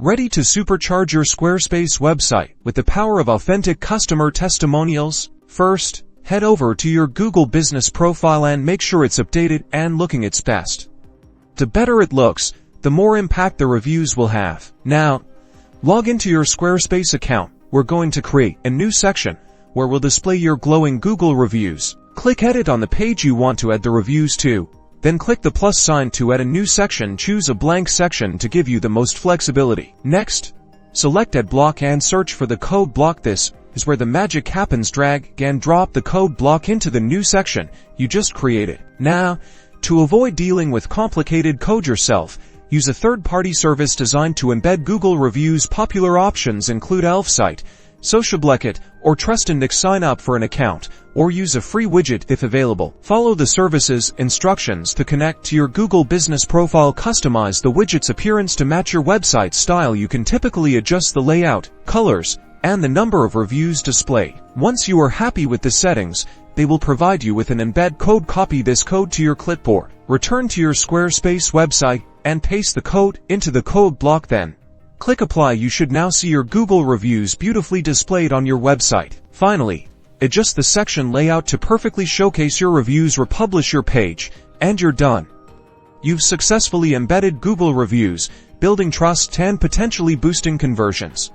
Ready to supercharge your Squarespace website with the power of authentic customer testimonials? First, head over to your Google business profile and make sure it's updated and looking its best. The better it looks, the more impact the reviews will have. Now, log into your Squarespace account. We're going to create a new section where we'll display your glowing Google reviews. Click Edit on the page you want to add the reviews to. Then click the plus sign to add a new section. Choose a blank section to give you the most flexibility. Next, select Add Block and search for the code block. This is where the magic happens. Drag and drop the code block into the new section you just created. Now, to avoid dealing with complicated code yourself, use a third-party service designed to embed Google reviews. Popular options include Elfsight, Socialblecket, or Trustindex. Sign up for an account or use a free widget if available. Follow the service's instructions to connect to your Google business profile. Customize the widget's appearance to match your website style. You can typically adjust the layout, colors, and the number of reviews displayed. Once you are happy with the settings, they will provide you with an embed code. Copy this code to your clipboard. Return to your Squarespace website and paste the code into the code block. Then, click Apply. You should now see your Google reviews beautifully displayed on your website. Finally, adjust the section layout to perfectly showcase your reviews. Republish your page, and you're done. You've successfully embedded Google reviews, building trust and potentially boosting conversions.